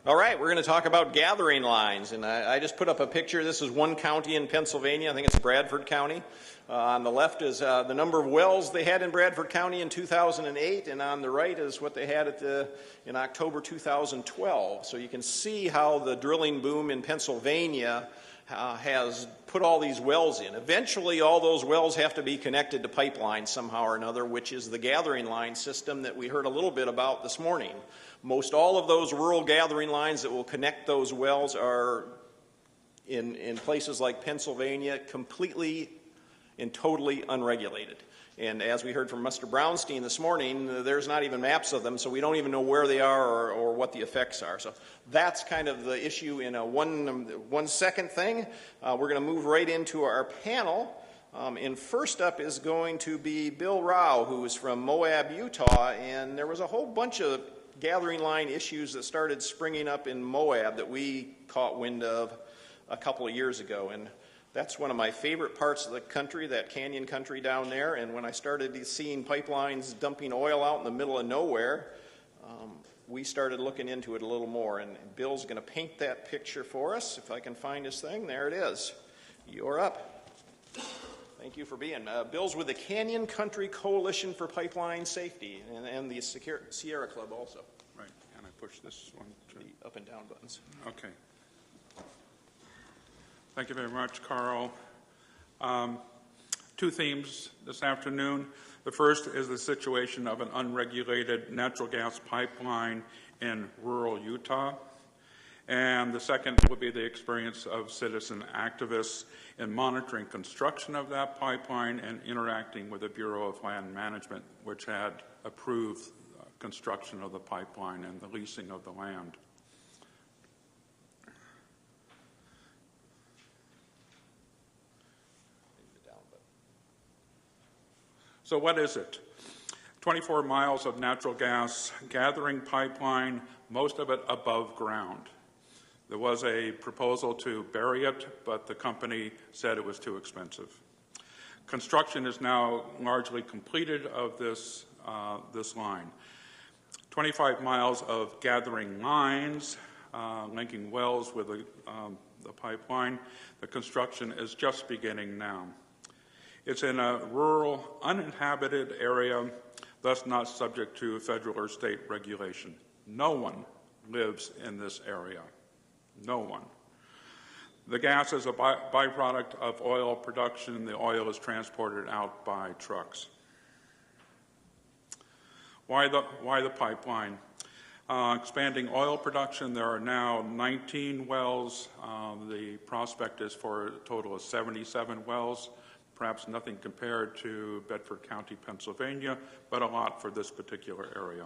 All right, we're going to talk about gathering lines, and I just put up a picture. This is one county in Pennsylvania. I think it's Bradford County. On the left is the number of wells they had in Bradford County in 2008, and on the right is what they had in October 2012. So you can see how the drilling boom in Pennsylvania has put all these wells in. Eventually, all those wells have to be connected to pipelines somehow or another, which is the gathering line system that we heard a little bit about this morning. Most all of those rural gathering lines that will connect those wells are in places like Pennsylvania completely and totally unregulated. And as we heard from Mr. Brownstein this morning, there's not even maps of them, so we don't even know where they are or what the effects are. So that's kind of the issue in a one-second thing. We're going to move right into our panel. And first up is going to be Bill Rao, who is from Moab, Utah. And there was a whole bunch of gathering line issues that started springing up in Moab that we caught wind of a couple of years ago. And that's one of my favorite parts of the country, that canyon country down there. And when I started seeing pipelines dumping oil out in the middle of nowhere, we started looking into it a little more. And Bill's going to paint that picture for us. If I can find his thing, there it is. You're up. Thank you for being. Bill's with the Canyon Country Coalition for Pipeline Safety and the Sierra Club also. Right. Can I push this one? The up and down buttons. Okay. Thank you very much, Carl. Two themes this afternoon. The first is the situation of an unregulated natural gas pipeline in rural Utah. And the second will be the experience of citizen activists in monitoring construction of that pipeline and interacting with the Bureau of Land Management, which had approved construction of the pipeline and the leasing of the land. So what is it? 24 miles of natural gas gathering pipeline, most of it above ground. There was a proposal to bury it, but the company said it was too expensive. Construction is now largely completed of this line. 25 miles of gathering lines linking wells with the pipeline. The construction is just beginning now. It's in a rural, uninhabited area, thus not subject to federal or state regulation. No one lives in this area. No one. The gas is a byproduct of oil production. The oil is transported out by trucks. Why the pipeline? Expanding oil production. There are now 19 wells. The prospect is for a total of 77 wells. Perhaps nothing compared to Bedford County, Pennsylvania, but a lot for this particular area.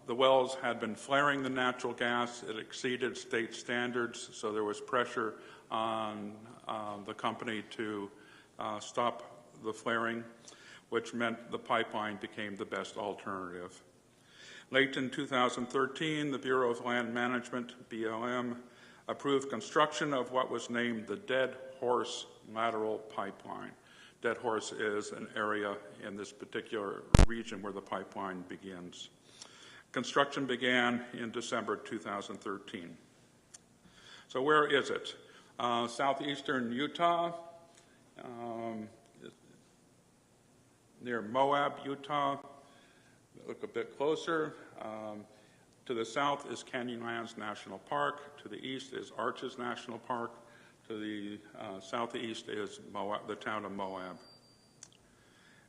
The wells had been flaring the natural gas. It exceeded state standards, so there was pressure on the company to stop the flaring, which meant the pipeline became the best alternative. Late in 2013, the Bureau of Land Management, BLM, approved construction of what was named the Dead Horse Lateral Pipeline. Dead Horse is an area in this particular region where the pipeline begins. Construction began in December 2013. So where is it? Southeastern Utah, near Moab, Utah. Look a bit closer. To the south is Canyonlands National Park. To the east is Arches National Park. To the southeast is Moab, the town of Moab.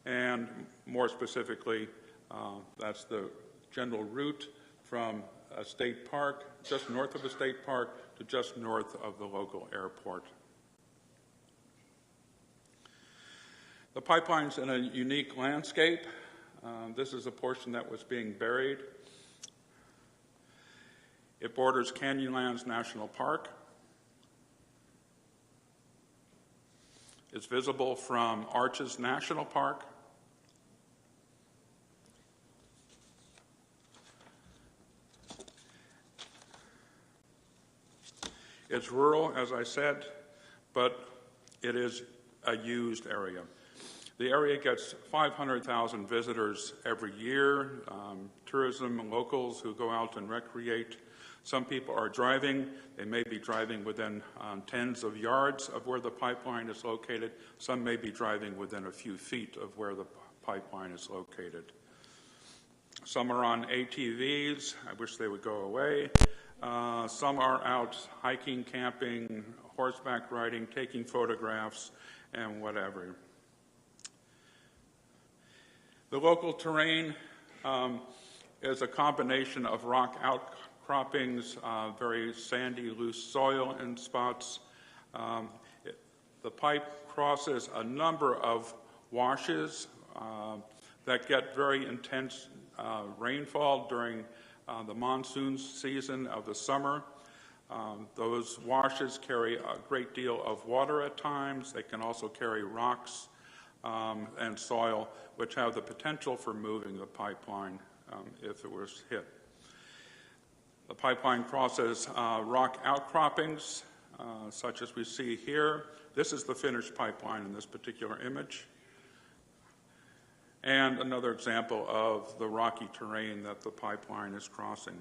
And more specifically, that's the general route from a state park, just north of a state park, to just north of the local airport. The pipeline's in a unique landscape. This is a portion that was being buried. It borders Canyonlands National Park. It's visible from Arches National Park. It's rural, as I said, but it is a used area. The area gets 500,000 visitors every year, tourism and locals who go out and recreate. Some people are driving. They may be driving within tens of yards of where the pipeline is located. Some may be driving within a few feet of where the pipeline is located. Some are on ATVs. I wish they would go away. Some are out hiking, camping, horseback riding, taking photographs, and whatever. The local terrain is a combination of rock outcroppings, very sandy, loose soil in spots. The pipe crosses a number of washes that get very intense rainfall during the monsoon season of the summer. Those washes carry a great deal of water at times. They can also carry rocks and soil, which have the potential for moving the pipeline if it was hit. The pipeline crosses rock outcroppings, such as we see here. This is the finished pipeline in this particular image. And another example of the rocky terrain that the pipeline is crossing.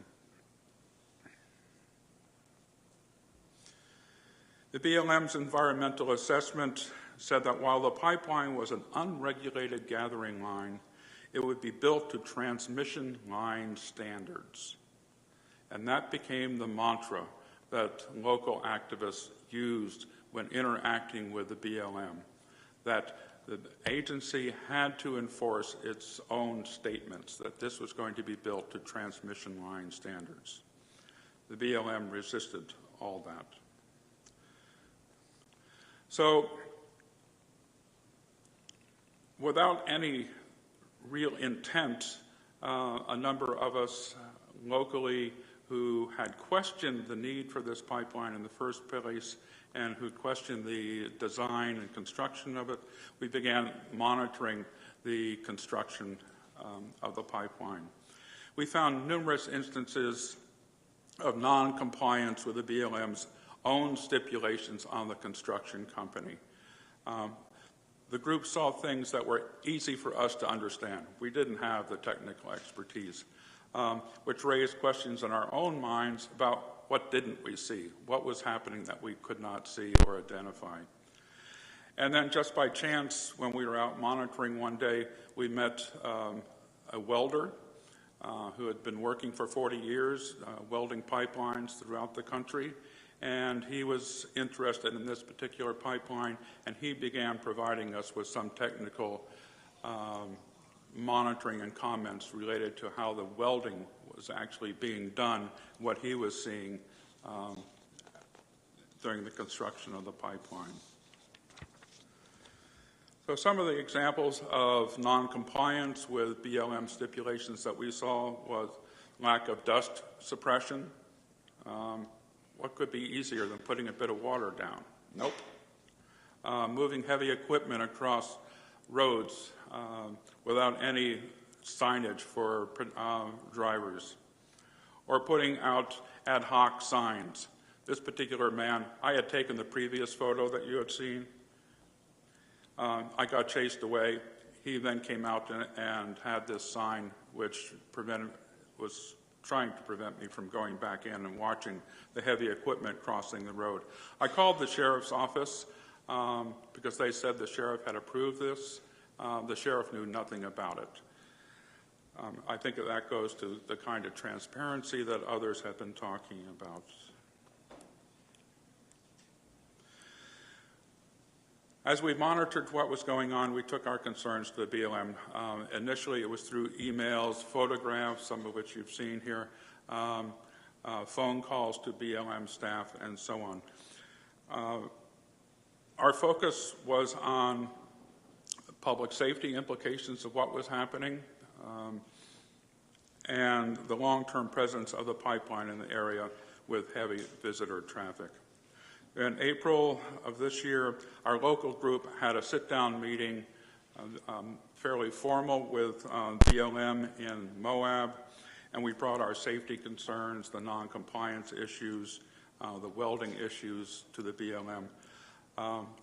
The BLM's environmental assessment said that while the pipeline was an unregulated gathering line, it would be built to transmission line standards. And that became the mantra that local activists used when interacting with the BLM, that the agency had to enforce its own statements, that this was going to be built to transmission line standards. The BLM resisted all that. So, without any real intent, a number of us locally who had questioned the need for this pipeline in the first place and who questioned the design and construction of it, we began monitoring the construction of the pipeline. We found numerous instances of non-compliance with the BLM's own stipulations on the construction company. The group saw things that were easy for us to understand. We didn't have the technical expertise, which raised questions in our own minds about what didn't we see, what was happening that we could not see or identify. And then just by chance, when we were out monitoring one day, we met a welder who had been working for 40 years, welding pipelines throughout the country. And he was interested in this particular pipeline, and he began providing us with some technical monitoring and comments related to how the welding was actually being done, what he was seeing during the construction of the pipeline. So some of the examples of non-compliance with BLM stipulations that we saw was lack of dust suppression. What could be easier than putting a bit of water down? Nope. Moving heavy equipment across roads without any signage for drivers. Or putting out ad hoc signs. This particular man, I had taken the previous photo that you had seen. I got chased away. He then came out and had this sign which was trying to prevent me from going back in and watching the heavy equipment crossing the road. I called the sheriff's office because they said the sheriff had approved this. The sheriff knew nothing about it. I think that goes to the kind of transparency that others have been talking about. As we monitored what was going on, we took our concerns to the BLM. Initially, it was through emails, photographs, some of which you've seen here, phone calls to BLM staff, and so on. Our focus was on public safety implications of what was happening and the long-term presence of the pipeline in the area with heavy visitor traffic. In April of this year, our local group had a sit-down meeting, fairly formal, with BLM in Moab, and we brought our safety concerns, the non-compliance issues, the welding issues to the BLM.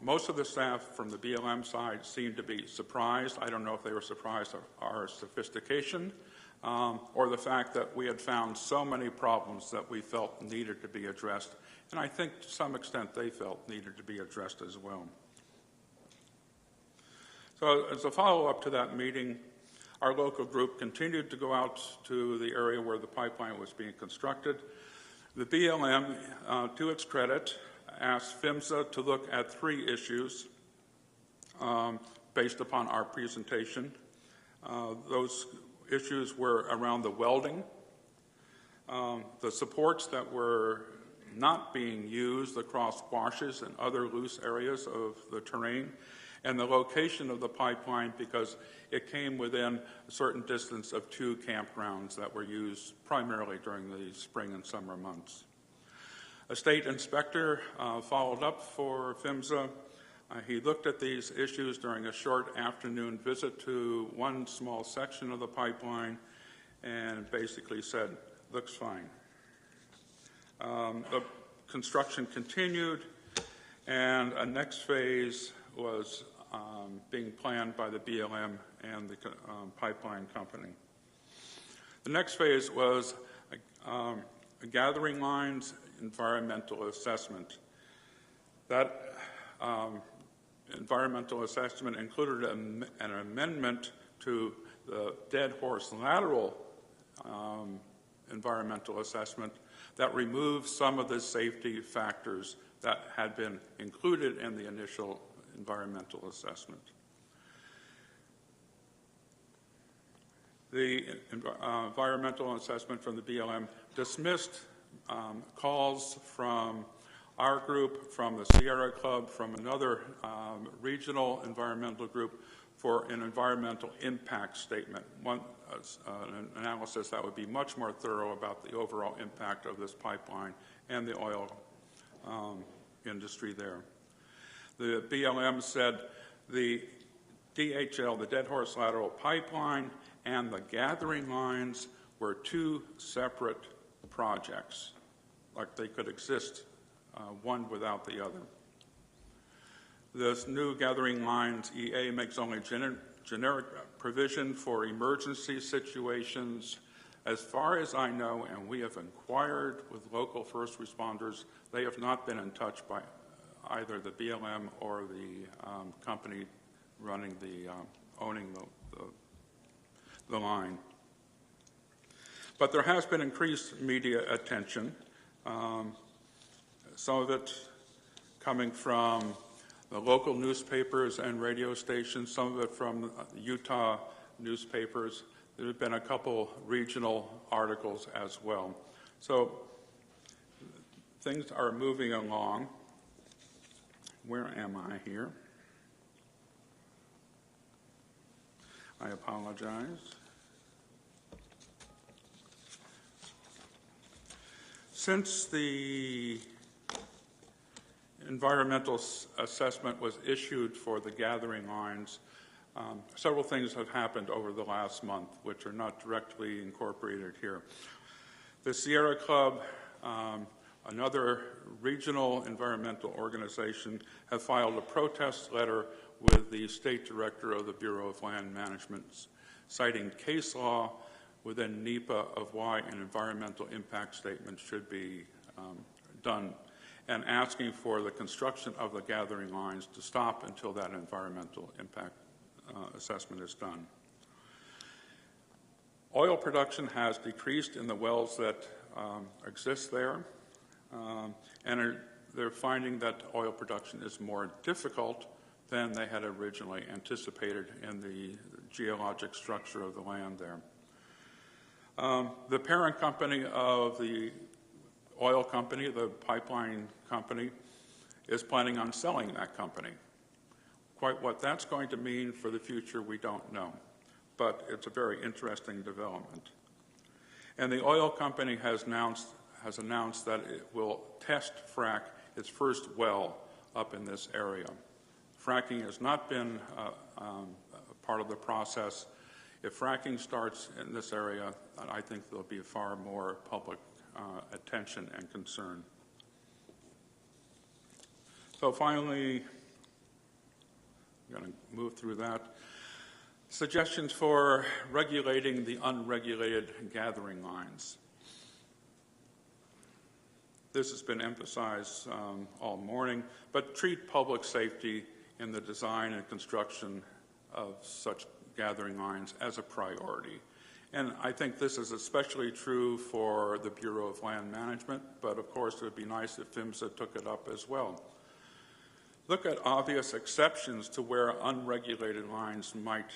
Most of the staff from the BLM side seemed to be surprised. I don't know if they were surprised at our sophistication or the fact that we had found so many problems that we felt needed to be addressed. And I think to some extent they felt needed to be addressed as well. So as a follow-up to that meeting, our local group continued to go out to the area where the pipeline was being constructed. The BLM, to its credit, asked PHMSA to look at 3 issues based upon our presentation. Those issues were around the welding, the supports that were not being used across washes and other loose areas of the terrain, and the location of the pipeline because it came within a certain distance of 2 campgrounds that were used primarily during the spring and summer months. A state inspector followed up for PHMSA. He looked at these issues during a short afternoon visit to one small section of the pipeline and basically said, looks fine. The construction continued, and a next phase was being planned by the BLM and the pipeline company. The next phase was gathering lines, environmental assessment. That environmental assessment included an amendment to the Dead Horse lateral environmental assessment that removed some of the safety factors that had been included in the initial environmental assessment. The environmental assessment from the BLM dismissed calls from our group, from the Sierra Club, from another regional environmental group for an environmental impact statement, an analysis that would be much more thorough about the overall impact of this pipeline and the oil industry there. The BLM said the DHL, the Dead Horse Lateral Pipeline, and the gathering lines were 2 separate projects, like they could exist one without the other. This new gathering lines EA makes only generic provision for emergency situations. As far as I know, and we have inquired with local first responders, they have not been in touch by either the BLM or the company running owning the line. But there has been increased media attention, some of it coming from the local newspapers and radio stations, some of it from Utah newspapers. There have been a couple regional articles as well. So things are moving along. Where am I here? I apologize. Since the environmental assessment was issued for the gathering lines, several things have happened over the last month, which are not directly incorporated here. The Sierra Club, another regional environmental organization, have filed a protest letter with the State Director of the Bureau of Land Management, citing case law within NEPA of why an environmental impact statement should be done, and asking for the construction of the gathering lines to stop until that environmental impact assessment is done. Oil production has decreased in the wells that exist there, and they're finding that oil production is more difficult than they had originally anticipated in the geologic structure of the land there. The parent company of the oil company, the pipeline company, is planning on selling that company. Quite what that's going to mean for the future, we don't know, but it's a very interesting development. And the oil company has announced that it will test frack its first well up in this area. Fracking has not been part of the process. If fracking starts in this area, I think there'll be far more public attention and concern. So finally, I'm going to move through that. Suggestions for regulating the unregulated gathering lines. This has been emphasized all morning, but treat public safety in the design and construction of such gathering lines as a priority. And I think this is especially true for the Bureau of Land Management, but of course it would be nice if PHMSA took it up as well. Look at obvious exceptions to where unregulated lines might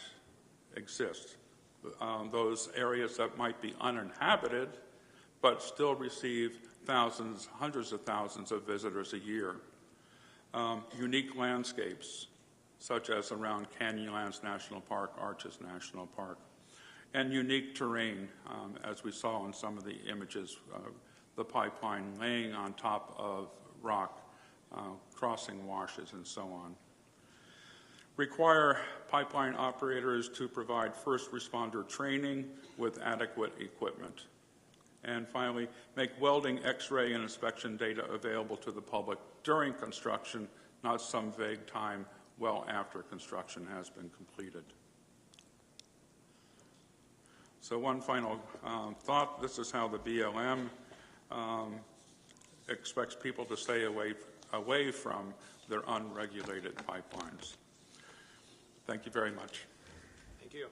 exist. Those areas that might be uninhabited, but still receive thousands, hundreds of thousands of visitors a year. Unique landscapes, such as around Canyonlands National Park, Arches National Park, and unique terrain, as we saw in some of the images, the pipeline laying on top of rock, crossing washes, and so on. Require pipeline operators to provide first responder training with adequate equipment. And finally, make welding, X-ray, and inspection data available to the public during construction, not some vague time well after construction has been completed. So one final thought. This is how the BLM expects people to stay away from their unregulated pipelines. Thank you very much. Thank you.